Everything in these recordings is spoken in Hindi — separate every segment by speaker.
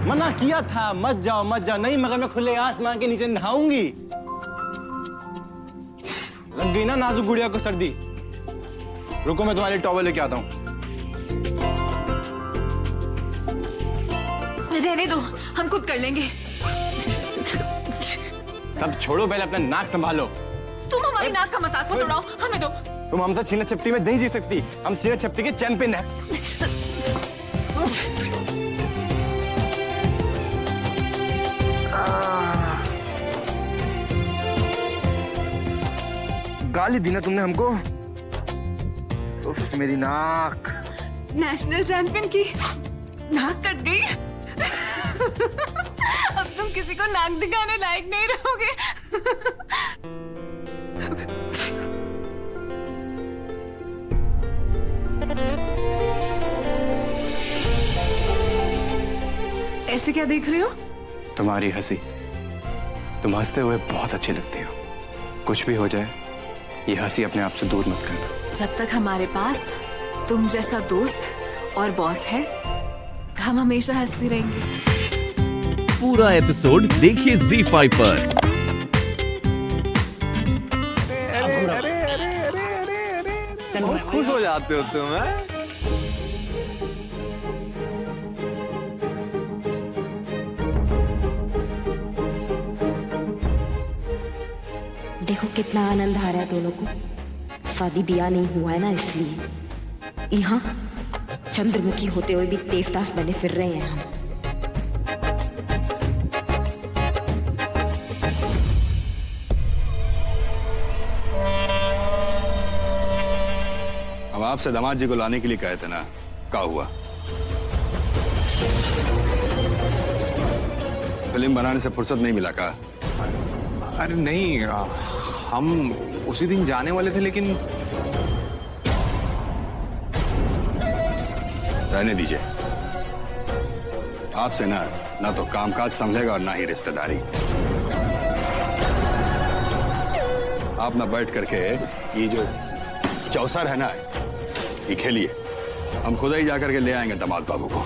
Speaker 1: मना किया था मत जाओ मत जाओ। नहीं मगर मैं खुले आसमान के नीचे नहाऊंगी। लग गई ना नाजुक गुड़िया को सर्दी। रुको मैं तुम्हारे टॉवल लेके आता हूँ।
Speaker 2: रहने दो, हम खुद कर लेंगे।
Speaker 1: सब छोड़ो, पहले अपना नाक संभालो।
Speaker 2: तुम हमारी नाक का मजाक मत उड़ाओ, हमें दो।
Speaker 1: तुम हमसे छीना झपटी में नहीं जी सकती। हम छीना झपटी के चैंपियन हैं। गाली दी ना तुमने हमको। उफ, मेरी नाक।
Speaker 2: नेशनल चैंपियन की नाक कट गई। अब तुम किसी को नाक दिखाने लायक नहीं रहोगे। ऐसे क्या देख रहे हो?
Speaker 1: तुम्हारी हंसी। तुम हंसते हुए बहुत अच्छी लगती हो। कुछ भी हो जाए ये हंसी अपने आप से दूर मत करना।
Speaker 2: जब तक हमारे पास तुम जैसा दोस्त और बॉस है, हम हमेशा हंसते रहेंगे।
Speaker 3: पूरा एपिसोड देखिए ZEE5 पर।
Speaker 1: बहुत खुश हो जाते हो तुम। हैं?
Speaker 4: देखो कितना आनंद आ रहा है दोनों को। शादी ब्याह नहीं हुआ है ना, इसलिए यहाँ चंद्रमुखी होते हुए भी देवदास बने फिर रहे हैं हम।
Speaker 5: अब आपसे दामाद जी को लाने के लिए कहे थे ना, क्या हुआ? फिल्म बनाने से फुर्सत नहीं मिला का?
Speaker 6: अरे नहीं, हम उसी दिन जाने वाले थे लेकिन।
Speaker 5: रहने दीजिए। आपसे ना तो कामकाज संभलेगा और ना ही रिश्तेदारी। आप ना बैठ करके ये जो चौसर है ना, ये खेलिए। हम खुद ही जाकर के ले आएंगे दामाद बाबू को।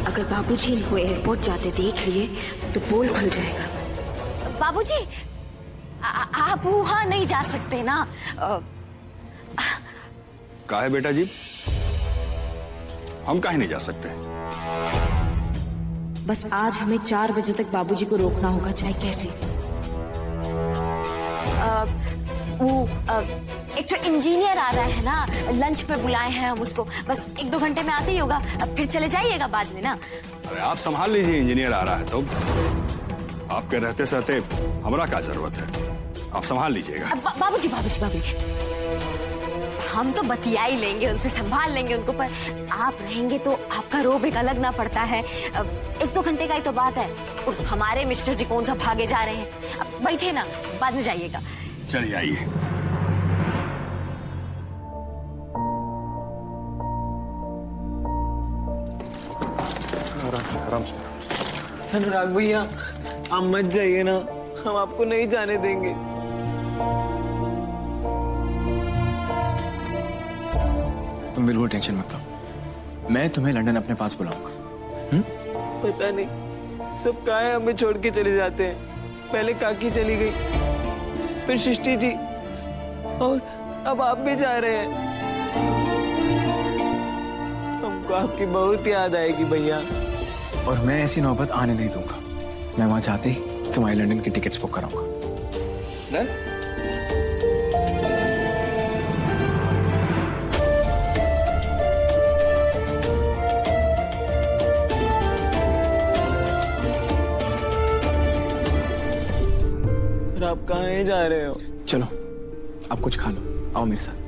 Speaker 4: अगर बाबूजी इनको एयरपोर्ट जाते देख लिए तो पोल खुल जाएगा।
Speaker 7: बाबूजी, आप वहां नहीं जा सकते ना।
Speaker 5: काहे बेटा जी? हम काहे नहीं जा सकते?
Speaker 4: बस आज हमें 4 बजे तक बाबूजी को रोकना होगा, चाहे कैसे।
Speaker 7: एक तो इंजीनियर आ रहा है ना, लंच पे बुलाए हैं हम उसको। बस 1-2 घंटे में आते ही होगा, फिर चले जाइएगा बाद में ना।
Speaker 5: अरे आप संभाल लीजिए, इंजीनियर आ रहा है तो। आपके रहते सहते हमरा क्या जरूरत है? आप संभाल लीजिएगा।
Speaker 7: बाबूजी हम तो बतिया ही लेंगे उनसे, संभाल लेंगे उनको। पर आप रहेंगे तो आपका रोब एक अलग ना पड़ता है। 1-2 घंटे का ही तो बात है। हमारे मिस्टर जी कौन सा भागे जा रहे हैं। अब बैठे ना, बाद में जाइएगा।
Speaker 5: चलिए आइए।
Speaker 1: आराम से।
Speaker 6: अनुराग भैया, आप मत जाइए ना, हम आपको नहीं जाने देंगे।
Speaker 8: तुम बिल्कुल टेंशन मत लो, मैं तुम्हें लंदन अपने पास बुलाऊंगा।
Speaker 6: पता नहीं सब कहाँ हमें छोड़ के चले जाते हैं। पहले काकी चली गई, फिर सृष्टि जी, और अब आप भी जा रहे हैं। हमको आपकी बहुत याद आएगी भैया।
Speaker 8: और मैं ऐसी नौबत आने नहीं दूंगा। मैं वहां जाते ही तुम्हारी लंदन की टिकट्स बुक कराऊंगा।
Speaker 6: फिर आप कहाँ जा रहे हो?
Speaker 8: चलो आप कुछ खा लो, आओ मेरे साथ।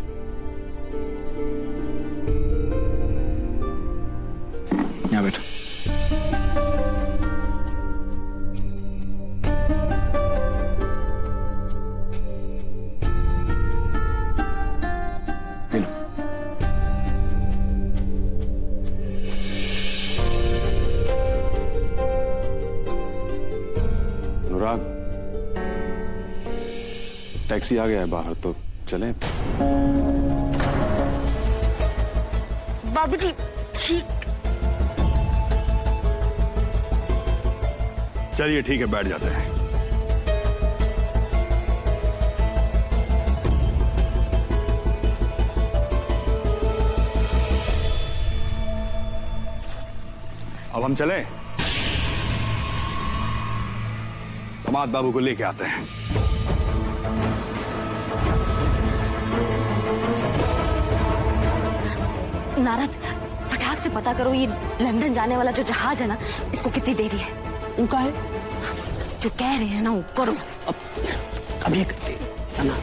Speaker 8: यहाँ बैठो।
Speaker 5: अनुराग, टैक्सी आ गया है बाहर, तो चलें?
Speaker 7: बाबूजी ठीक।
Speaker 5: चलिए ठीक है, बैठ जाते हैं। अब हम चलें? दामाद बाबू को लेके आते हैं।
Speaker 7: नारद, फटाक से पता करो ये लंदन जाने वाला जो जहाज है ना, इसको कितनी देरी है?
Speaker 6: उनका है
Speaker 7: जो कह रहे हैं ना वो करो।
Speaker 6: अभी करते है ना।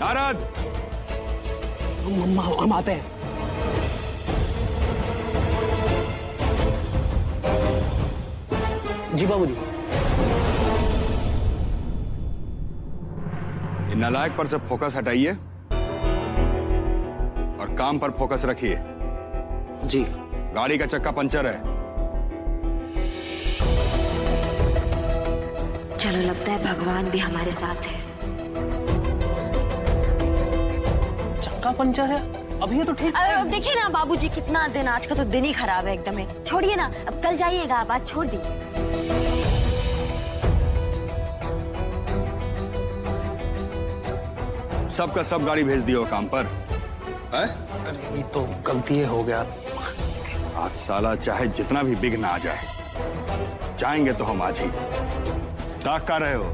Speaker 5: नारद,
Speaker 6: हम आते हैं। जी बाबूजी।
Speaker 5: इन नालायक पर से फोकस हटाइए और काम पर फोकस रखिए।
Speaker 6: जी।
Speaker 5: गाड़ी का चक्का पंचर है।
Speaker 4: चलो, लगता है भगवान भी हमारे साथ है।
Speaker 6: चक्का पंचर है? अब ये तो ठीक है।
Speaker 7: अब देखिए ना बाबूजी, कितना दिन, आज का तो दिन ही खराब है एकदम है। छोड़िए ना, अब कल जाइएगा, आप आज छोड़ दीजिए।
Speaker 5: सबका सब गाड़ी भेज दियो काम पर है?
Speaker 6: अरे ये तो गलती हो गया।
Speaker 5: आज साला चाहे जितना भी विघ्न आ जाए, जाएंगे तो हम आज ही। ताक कर रहे हो?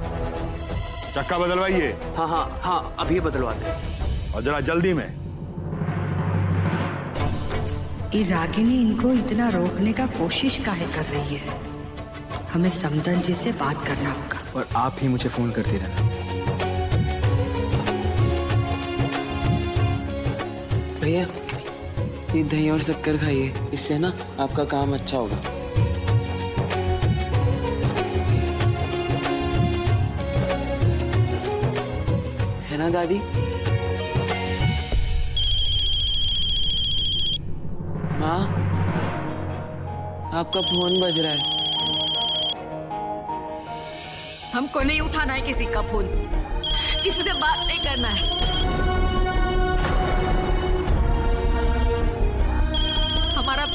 Speaker 5: चक्का बदलवाइए।
Speaker 6: हाँ, अभी बदलवाते हैं।
Speaker 5: और जरा जल्दी में।
Speaker 9: ये रागिनी इनको इतना रोकने का कोशिश काहे कर रही है? हमें समदन जी से बात करना होगा।
Speaker 8: और आप ही मुझे फोन करते रहना।
Speaker 6: भैया, ये दही और शक्कर खाइए, इससे ना आपका काम अच्छा होगा। है ना दादी? माँ, आपका फोन बज रहा है।
Speaker 2: हमको नहीं उठाना है किसी का फोन, किसी से बात नहीं करना है। हमारा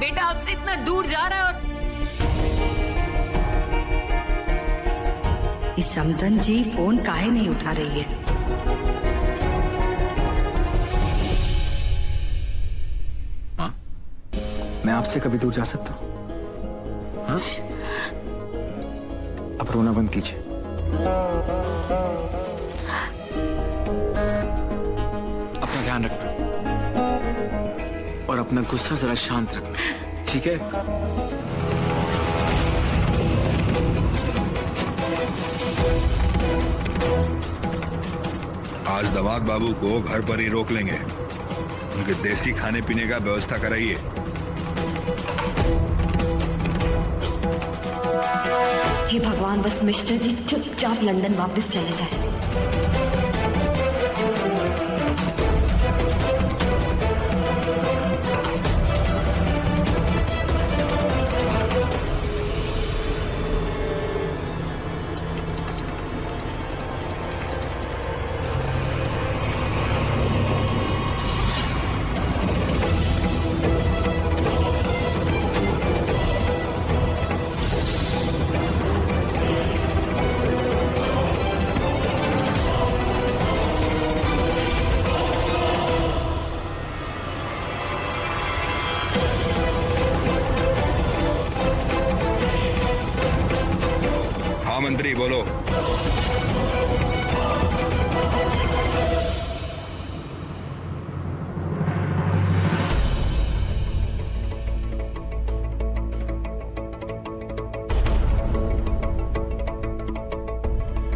Speaker 2: बेटा आपसे इतना दूर जा रहा है और
Speaker 9: इस समदन जी फोन काहे नहीं उठा रही है?
Speaker 8: हाँ? मैं आपसे कभी दूर जा सकता हूँ? हाँ? अब रोना बंद कीजिए। अपना ध्यान रखना और अपना गुस्सा जरा शांत रखना, ठीक है?
Speaker 5: आज दामाद बाबू को घर पर ही रोक लेंगे। उनके देसी खाने पीने का व्यवस्था कराइए।
Speaker 4: हे भगवान, बस मिस्टर जी चुपचाप लंदन वापस चले जाए।
Speaker 5: हाँ मंत्री, बोलो।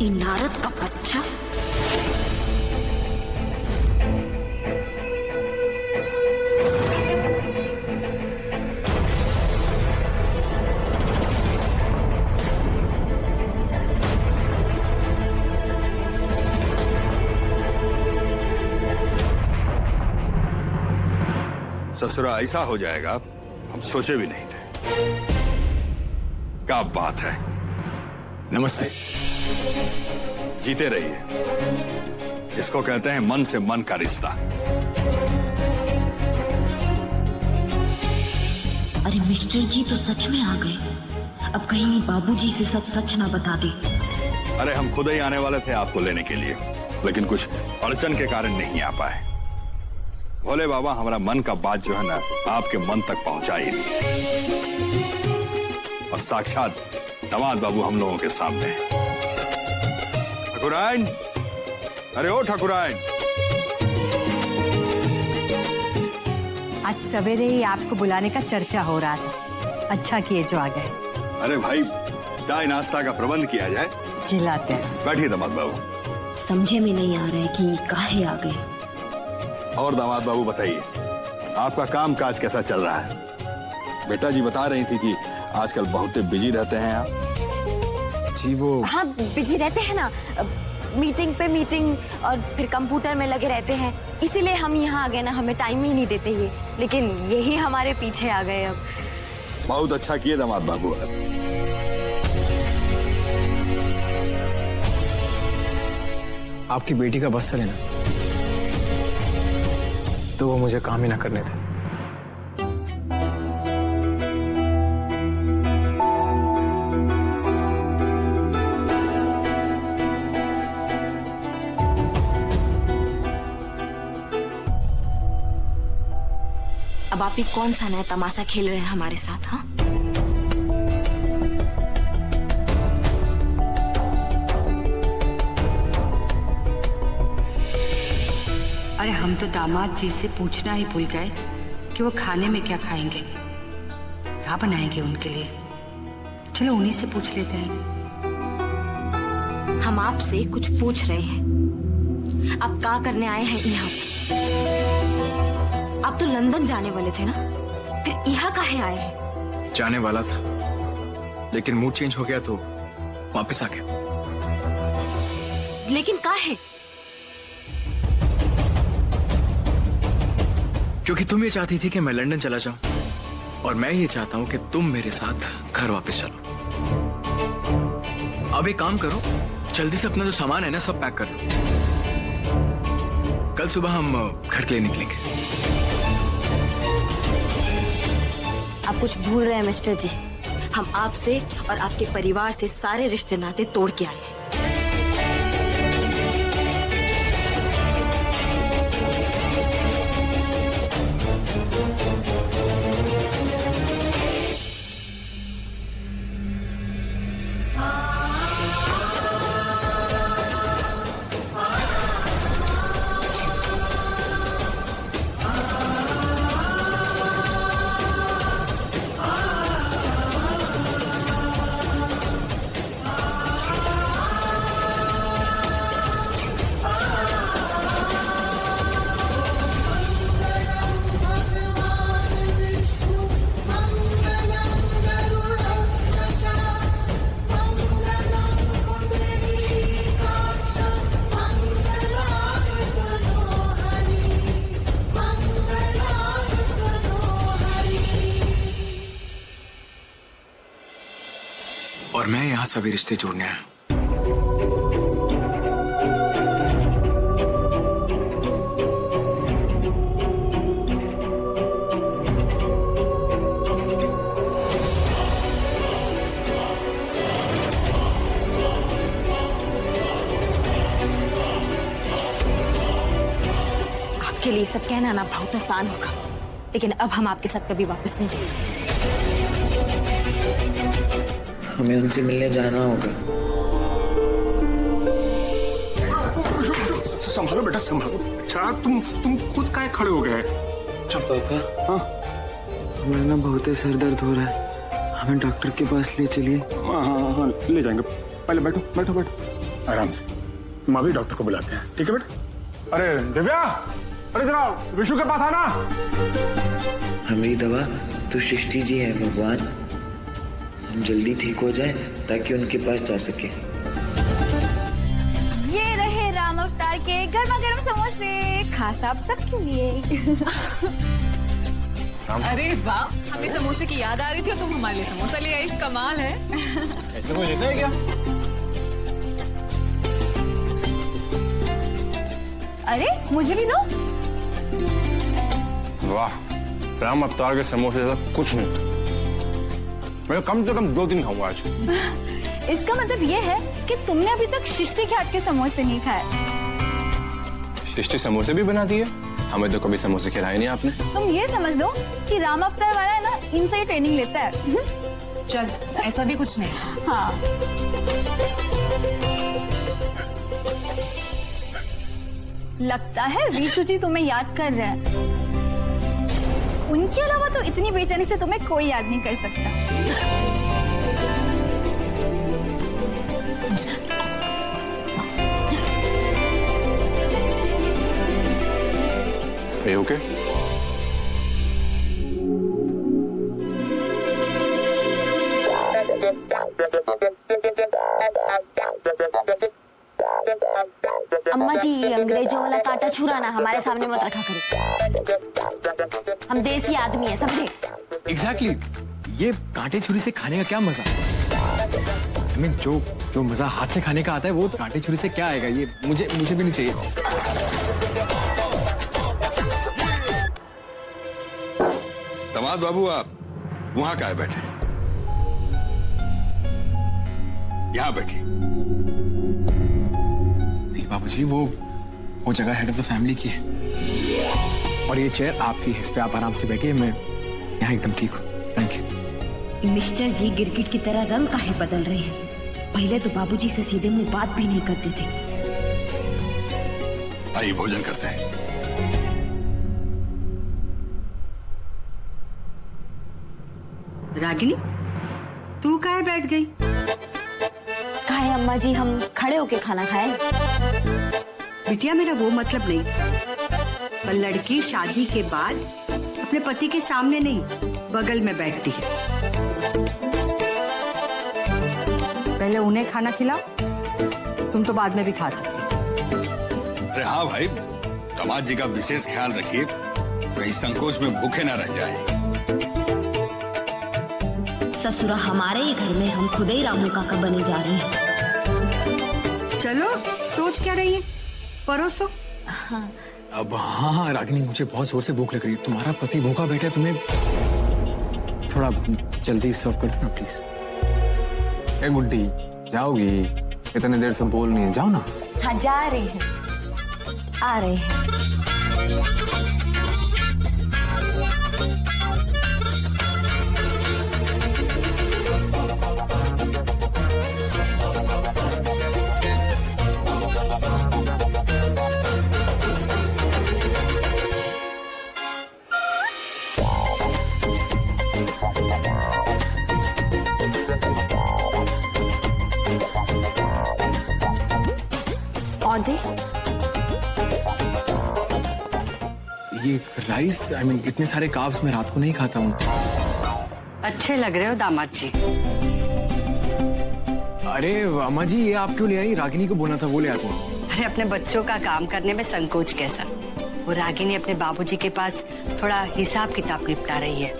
Speaker 4: ये नारद का बच्चा
Speaker 5: ससुरा ऐसा हो जाएगा हम सोचे भी नहीं थे। क्या बात है।
Speaker 8: नमस्ते।
Speaker 5: जीते रहिए। इसको कहते हैं मन से मन का रिश्ता।
Speaker 4: अरे मिस्टर जी तो सच में आ गए। अब कहीं बाबूजी से सब सच ना बता दे।
Speaker 5: अरे हम खुद ही आने वाले थे आपको लेने के लिए, लेकिन कुछ अड़चन के कारण नहीं आ पाए। भोले बाबा हमारा मन का बात जो है ना आपके मन तक पहुंचा ही नहीं, और साक्षात दामाद बाबू हम लोगों के सामने हैं। ठाकुराइन, अरे ओ ठाकुराइन।
Speaker 9: आज सवेरे ही आपको बुलाने का चर्चा हो रहा था, अच्छा किए जो आ गए।
Speaker 5: अरे भाई चाय नाश्ता का प्रबंध किया जाए।
Speaker 9: चिल्लाते हैं।
Speaker 5: बैठिए दामाद बाबू।
Speaker 4: समझे में नहीं आ रहा है कि काहे आ गए।
Speaker 5: और दामाद बाबू बताइए, आपका काम काज कैसा चल रहा है? बेटा जी बता रही थी कि आजकल बहुत बिजी रहते हैं आप।
Speaker 8: जी वो
Speaker 7: हाँ बिजी रहते हैं ना, मीटिंग पे मीटिंग और फिर कंप्यूटर में लगे रहते हैं, इसीलिए हम यहाँ आ गए ना, हमें टाइम ही नहीं देते ये, लेकिन यही हमारे पीछे आ गए अब।
Speaker 5: बहुत अच्छा किए दामाद बाबू।
Speaker 8: आपकी बेटी का बस चले ना, तो वो मुझे काम ही ना करने थे।
Speaker 7: अब आप ही कौन सा नया तमाशा खेल रहे हैं हमारे साथ? हाँ,
Speaker 9: अरे हम तो दामाद जी से पूछना ही भूल गए कि वो खाने में क्या खाएंगे, क्या बनाएंगे उनके लिए। चलो उन्हीं से पूछ लेते हैं।
Speaker 7: हम आपसे कुछ पूछ रहे हैं, आप क्या करने आए हैं यहाँ? आप तो लंदन जाने वाले थे ना, फिर यहाँ काहे आए हैं?
Speaker 8: जाने वाला था, लेकिन मूड चेंज हो गया तो वापस आ गया।
Speaker 7: लेकिन काहे?
Speaker 8: क्योंकि तुम ये चाहती थी कि मैं लंदन चला जाऊं, और मैं ये चाहता हूं कि तुम मेरे साथ घर वापस चलो। अब एक काम करो, जल्दी से अपना जो सामान है ना सब पैक कर लो, कल सुबह हम घर के लिए निकलेंगे।
Speaker 7: आप कुछ भूल रहे हैं मिस्टर जी, हम आपसे और आपके परिवार से सारे रिश्ते नाते तोड़ के आए हैं।
Speaker 8: और मैं यहाँ सभी रिश्ते जोड़ने आया।
Speaker 7: आपके लिए सब कहना ना बहुत आसान होगा, लेकिन अब हम आपके साथ कभी वापस नहीं जाएंगे।
Speaker 10: हमें उनसे मिलने जाना होगा।
Speaker 5: संभालो बेटा संभालो। अच्छा तुम खुद काहे खड़े हो गए?
Speaker 10: चल पापा,
Speaker 6: हाँ
Speaker 10: हमें ना बहुत ही सर दर्द हो रहा है, हमें डॉक्टर के पास ले चलिए।
Speaker 5: हाँ हाँ हाँ ले जाएंगे। पहले बैठो बैठो बैठो आराम से, हम अभी डॉक्टर को बुलाते हैं। ठीक है बेटा। अरे दिव्या, अरे जरा विशु के पास आना।
Speaker 10: हमारी दवा तो सृष्टि जी है भगवान, हम जल्दी ठीक हो जाए ताकि उनके पास जा सके।
Speaker 11: ये रहे राम अवतार के गर्मा गर्म समोसे, खास आप सबके लिए।
Speaker 2: अरे वाह, हमें समोसे की याद आ रही थी और तुम हमारे लिए समोसा ले आई, कमाल है।
Speaker 5: ऐसे कोई लेता है क्या?
Speaker 11: अरे मुझे भी दो।
Speaker 1: वाह, राम अवतार के समोसे से कुछ नहीं। मैं कम से कम 2 दिन खाऊंगा आज।
Speaker 11: इसका मतलब ये है कि तुमने अभी तक सृष्टि के हाथ के समोसे नहीं खाए।
Speaker 1: सृष्टि समोसे भी बना दिए? हमें तो कभी समोसे खिलाए नहीं आपने।
Speaker 11: तुम ये समझ लो कि राम अवतार वाला है ना, इनसे ही ट्रेनिंग लेता है।
Speaker 2: चल, ऐसा भी कुछ नहीं।
Speaker 11: हाँ। लगता है विशु जी तुम्हें याद कर रहे हैं। उनके अलावा तो इतनी बेचैनी से तुम्हें कोई याद नहीं कर सकता।
Speaker 1: Are you okay?
Speaker 7: अम्मा जी, ये अंग्रेजों वाला कांटा छुराना हमारे सामने मत रखा करो। हम देसी आदमी हैं, समझे?
Speaker 8: एग्जैक्टली ये कांटे छुरी से खाने का क्या मजा? I mean, जो मजा हाथ से खाने का आता है वो तो कांटे छुरी से क्या आएगा? ये मुझे भी नहीं चाहिए।
Speaker 5: दामाद बाबू, आप वहां काहे बैठे? यहां बैठे।
Speaker 8: नहीं बाबूजी, वो जगह हेड ऑफ द फैमिली की है और ये चेयर आपकी है, इस पे आप आराम से बैठिए। मैं यहाँ एकदम ठीक हूँ, थैंक यू।
Speaker 4: मिस्टर जी गिरगिट की तरह रंग काहे बदल रहे हैं? पहले तो बाबूजी से सीधे मुंह बात भी नहीं करते थे।
Speaker 5: आइए भोजन करते हैं।
Speaker 9: रागिनी, तू काहे बैठ गई?
Speaker 7: काहे अम्मा जी, हम खड़े होके खाना खाएं?
Speaker 9: बिटिया, मेरा वो मतलब नहीं, पर लड़की शादी के बाद अपने पति के सामने नहीं, बगल में बैठती है। पहले उन्हें खाना खिलाओ, तुम तो बाद में भी खा सकती।
Speaker 5: अरे हाँ भाई, दामाद जी का विशेष ख्याल रखिए, कहीं संकोच में भूखे ना रह जाए।
Speaker 4: ससुरा हमारे ही घर में हम खुद ही रामू काका बने जा रहे हैं।
Speaker 9: चलो, सोच क्या रही है? परोसो।
Speaker 8: अब हाँ रागिनी, मुझे बहुत जोर से भूख लग रही है। तुम्हारा पति भूखा बैठा है, तुम्हें थोड़ा जल्दी सर्व कर दो ना प्लीज।
Speaker 1: ए गुड्डी, जाओगी? इतने देर से बोल नहीं है, जाओ ना।
Speaker 7: हाँ, जा रहे हैं, आ रहे हैं। और दे।
Speaker 8: ये राइस, I mean, इतने सारे कार्ब्स मैं रात को नहीं खाता हूँ।
Speaker 9: अच्छे लग रहे हो दामाद जी।
Speaker 8: अरे अम्मा जी, ये आप क्यों ले आई? रागिनी को बोलना था, वो ले आती।
Speaker 9: अरे अपने बच्चों का काम करने में संकोच कैसा? वो रागिनी अपने बाबूजी के पास थोड़ा हिसाब किताब निपटा रही है,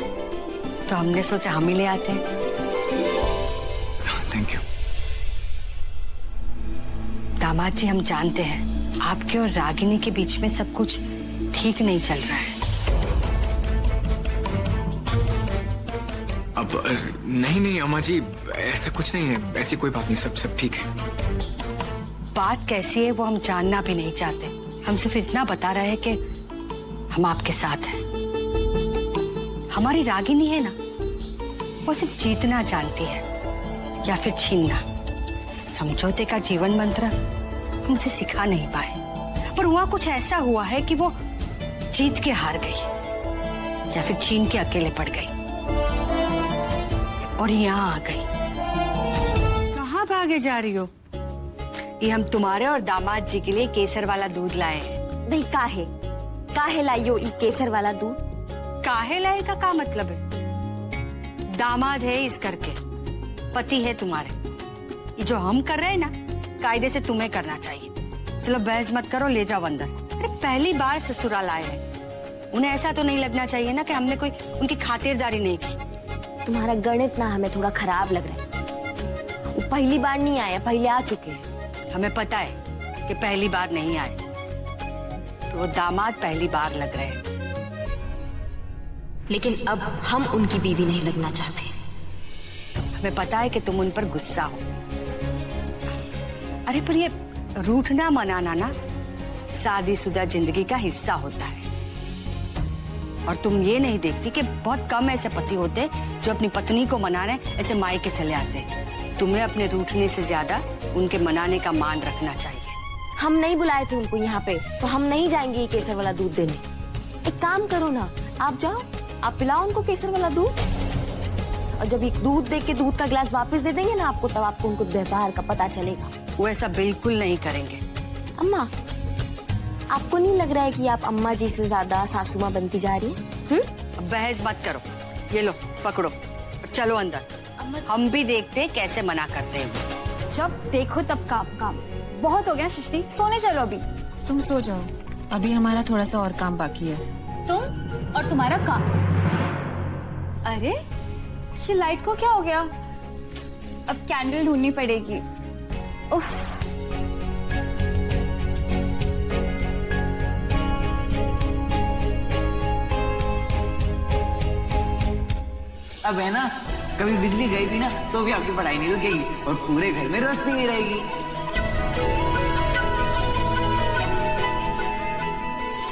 Speaker 9: तो हमने सोचा हम ही ले आते हैं।
Speaker 8: Thank you.
Speaker 9: दामाद जी, हम जानते हैं आपके और रागिनी के बीच में सब कुछ ठीक नहीं चल रहा है।
Speaker 8: अब नहीं अम्मा जी, ऐसा कुछ नहीं है, ऐसी कोई बात नहीं, सब ठीक है।
Speaker 9: बात कैसी है वो हम जानना भी नहीं चाहते, हम सिर्फ इतना बता रहे हैं कि हम आपके साथ हैं। हमारी रागिनी है ना, वो सिर्फ जीतना जानती है या फिर छीनना। समझौते का जीवन मंत्र हम उसे सिखा नहीं पाए, पर हुआ कुछ ऐसा हुआ है कि वो जीत के हार गई या फिर छीन के अकेले पड़ गई और यहाँ आ गई। कहाँ भागे जा रही हो? ये हम तुम्हारे और दामाद जी के लिए केसर वाला दूध लाए हैं।
Speaker 7: नहीं, काहे लाइयो ई केसर वाला दूध?
Speaker 9: काहे लाए का क्या मतलब है? दामाद है इस घर के, पति है तुम्हारे। ये जो हम कर रहे हैं ना, कायदे से तुम्हें करना चाहिए। चलो बहस मत करो, ले जाओ अंदर। अरे पहली बार ससुराल आए हैं, उन्हें ऐसा तो नहीं लगना चाहिए ना कि हमने कोई उनकी खातिरदारी नहीं की।
Speaker 7: तुम्हारा गणित ना हमें थोड़ा खराब लग रहा है। वो पहली बार नहीं आया, पहले आ चुके हैं।
Speaker 9: हमें पता है कि पहली बार नहीं आए, तो वो दामाद पहली बार लग रहे हैं।
Speaker 4: लेकिन अब हम उनकी बीवी नहीं लगना चाहते।
Speaker 9: हमें पता है कि तुम उन पर गुस्सा हो। अरे पर ये रूठना मनाना ना शादीशुदा जिंदगी का हिस्सा होता है। और तुम ये नहीं देखती कि बहुत कम ऐसे पति होते जो अपनी पत्नी को मनाने ऐसे मायके चले आते हैं। तुम्हें अपने रूठने से ज्यादा उनके मनाने का मान रखना चाहिए।
Speaker 7: हम नहीं बुलाए थे उनको यहाँ पे, तो हम नहीं जाएंगे ये केसर वाला दूध देने। एक काम करो ना, आप जाओ, आप पिलाओ उनको केसर वाला दूध, और जब ये दूध दे के दूध का गिलास वापस दे देंगे ना आपको, तब आपको उनको व्यवहार का पता चलेगा।
Speaker 9: वो ऐसा बिल्कुल नहीं करेंगे।
Speaker 7: अम्मा, आपको नहीं लग रहा है कि आप अम्मा जी से ज्यादा सासू माँ बनती जा रही हैं?
Speaker 9: अब बहस मत करो, ये लो पकड़ो, चलो अंदर, हम भी देखते कैसे मना करते हैं।
Speaker 11: जब देखो तब काम काम, बहुत हो गया सृष्टि, सोने चलो अभी।
Speaker 2: तुम सो जाओ, अभी हमारा थोड़ा सा और काम बाकी है।
Speaker 11: तुम और तुम्हारा काम। अरे ये लाइट को क्या हो गया? अब कैंडल ढूंढनी पड़ेगी। उफ।
Speaker 12: अब है ना, कभी बिजली गई भी ना तो भी आपकी पढ़ाई नहीं रुकेगी और पूरे घर में रोशनी भी रहेगी।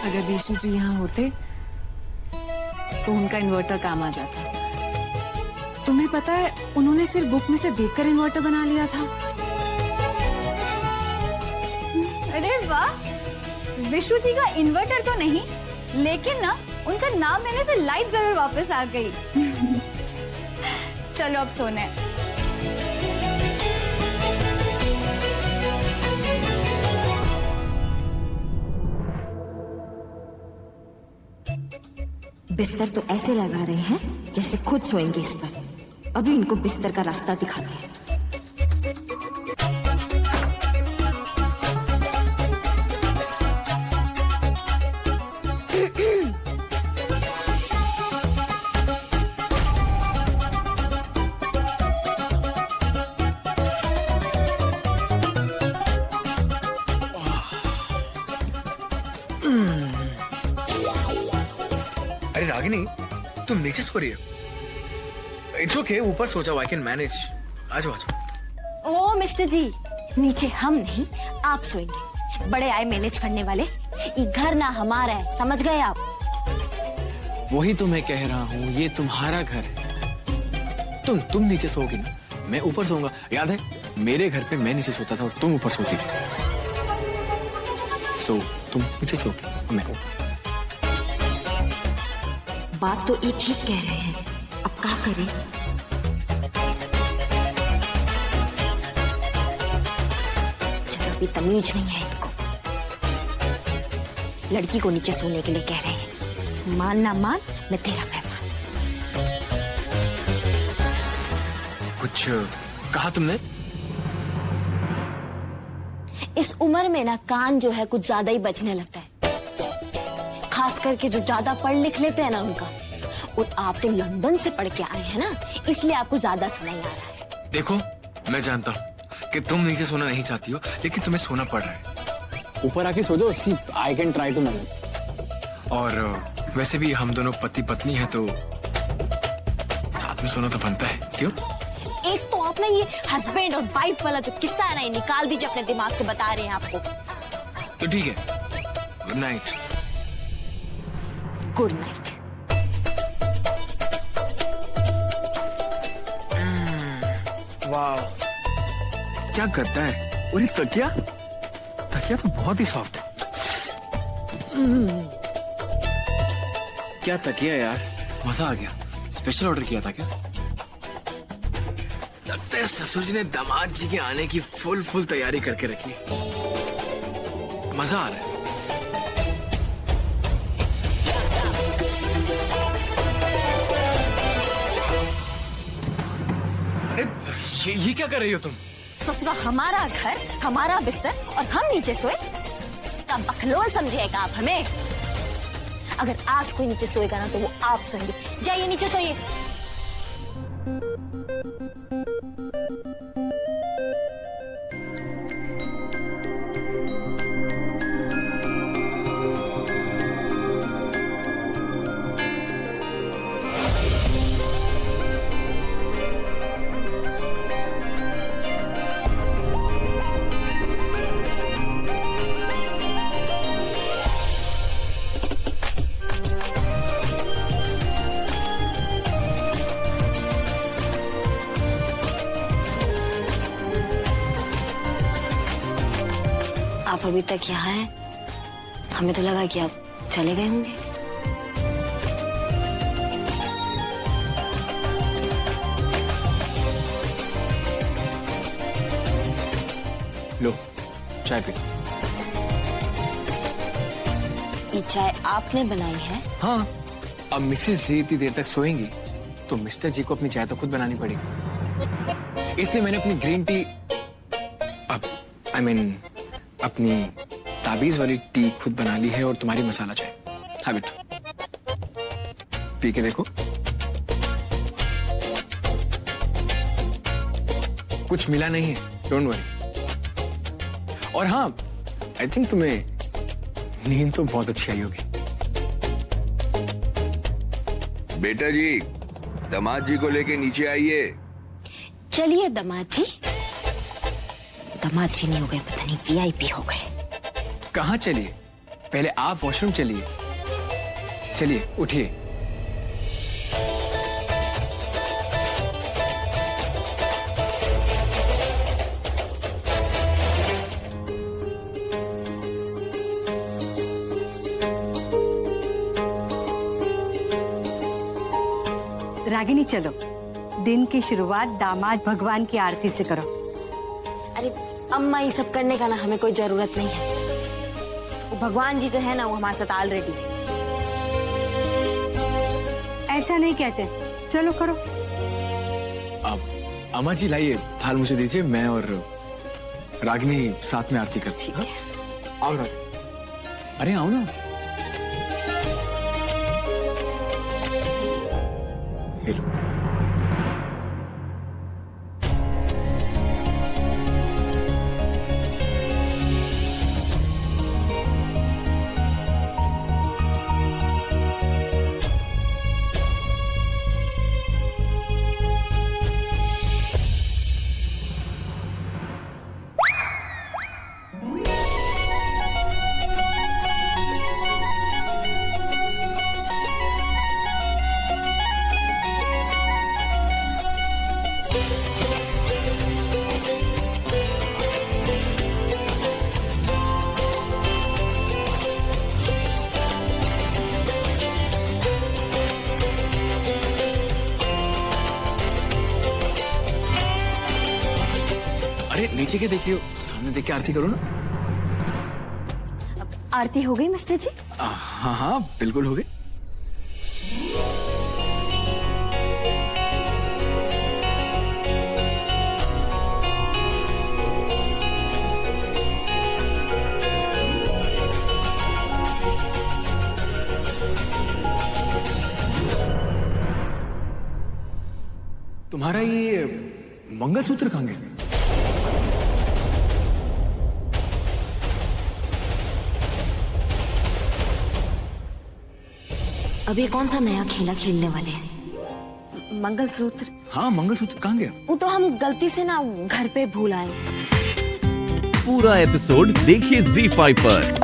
Speaker 2: अगर विशु जी यहाँ होते तो उनका इन्वर्टर काम आ जाता। तुम्हें पता है, उन्होंने सिर्फ बुक में से देखकर इन्वर्टर बना लिया था।
Speaker 11: अरे वाह, विष्णु जी का इन्वर्टर तो नहीं, लेकिन ना उनका नाम लेने से लाइट जरूर वापस आ गई। चलो अब सोने।
Speaker 4: बिस्तर तो ऐसे लगा रहे हैं जैसे खुद सोएंगे इस पर। अभी इनको बिस्तर का रास्ता दिखाते हैं।
Speaker 8: अरे रागिनी, तुम नीचे सो रही हो? इट्स ओके, ऊपर सो जाओ, आई कैन मैनेज। आ जाओ, आ जाओ।
Speaker 7: ओ मिस्टर जी, नीचे हम नहीं आप सोएंगे। बड़े आए मैनेज करने वाले। ये घर ना हमारा है, समझ गए आप?
Speaker 8: वही तो मैं कह रहा हूँ, ये तुम्हारा घर है। तुम नीचे सोओगी ना, मैं ऊपर सोऊंगा। याद है मेरे घर पे मैं नीचे सोता था और तुम ऊपर सोती थी। सो तुम नीचे सोओगी, मैं ऊपर।
Speaker 4: बात तो ये ठीक कह रहे हैं, अब क्या करें?
Speaker 7: चलो, अभी तमीज नहीं है इनको। लड़की को नीचे सोने के लिए कह रहे हैं। मान ना मान, मैं तेरा मेहमान।
Speaker 8: कुछ कहा तुमने?
Speaker 7: इस उम्र में ना कान जो है कुछ ज्यादा ही बजने लगता है, खास करके जो ज्यादा पढ़ लिख लेते हैं ना उनका। और आप तो लंदन से पढ़ के आए हैं ना, इसलिए आपको ज्यादा सुनाई आ रहा है।
Speaker 8: देखो, मैं जानता हूँ कि तुम नीचे सोना नहीं चाहती हो, लेकिन तुम्हें सोना पड़ रहा है। ऊपर आके सो जाओ, see I can try to manage. और वैसे भी हम दोनों पति पत्नी हैं, तो साथ में सोना तो बनता है, क्यों?
Speaker 7: एक तो आप ना ये हस्बैंड और वाइफ वाला जो किस्सा है ना, ये निकाल दीजिए अपने दिमाग से, बता रहे हैं आपको।
Speaker 8: तो ठीक है, गुड नाइट।
Speaker 7: Good night.
Speaker 8: वाह, क्या करता है? और ये तकिया तो बहुत ही सॉफ्ट है। क्या तकिया यार, मजा आ गया। स्पेशल ऑर्डर किया था क्या? लगता है ससुर जी ने दामाद जी के आने की फुल तैयारी करके रखी। मजा आ रहा है। अरे ये क्या कर रही हो तुम?
Speaker 7: ससुरा हमारा घर, हमारा बिस्तर, और हम नीचे सोए? कब बकलोल समझिएगा आप हमें? अगर आज कोई नीचे सोएगा ना तो वो आप सोएंगे। जाइए नीचे सोइए। अभी तक यहाँ हैं। हमें तो लगा कि आप चले गए होंगे।
Speaker 8: लो चाय पी।
Speaker 7: ये चाय आपने बनाई है?
Speaker 8: हाँ, अब मिसेस जी इतनी देर तक सोएंगी तो मिस्टर जी को अपनी चाय तो खुद बनानी पड़ेगी। इसलिए मैंने अपनी ग्रीन टी अपनी ताबीज वाली टी खुद बना ली है और तुम्हारी मसाला चाय। हाँ बेटा, पी के देखो। कुछ मिला नहीं है, डोंट वरी। और हाँ, आई थिंक तुम्हें नींद तो बहुत अच्छी आई होगी।
Speaker 5: बेटा जी, दामाद जी को लेके नीचे आइए।
Speaker 7: चलिए दामाद जी। दामाद जी नहीं हो गए, पता नहीं वीआईपी हो गए।
Speaker 8: कहाँ चलिए? पहले आप वॉशरूम चलिए। चलिए उठिए।
Speaker 9: रागिनी चलो, दिन की शुरुआत दामाद भगवान की आरती से करो।
Speaker 7: अरे अम्मा, ये सब करने का ना हमें कोई जरूरत नहीं है। वो भगवान जी जो है ना, वो हमारे साथ ऑलरेडी है।
Speaker 9: ऐसा नहीं कहते, चलो करो।
Speaker 8: अब अम्मा जी लाइए, थाल मुझे दीजिए, मैं और रागिनी साथ में आरती करती हैं। आओ ना। अरे आओ ना। ये लो। अरे नीचे क्या देख रही हो? सामने देख के आरती करो ना।
Speaker 7: आरती हो गई मिस्टर जी?
Speaker 8: हाँ हाँ बिल्कुल हो गई। तुम्हारा ये मंगलसूत्र कहाँ गया?
Speaker 7: अभी कौन सा नया खेला खेलने वाले हैं? मंगलसूत्र?
Speaker 8: हाँ, मंगलसूत्र कहाँ गया?
Speaker 7: वो तो हम गलती से ना घर पे भूल आए।
Speaker 3: पूरा एपिसोड देखिए ZEE5 पर।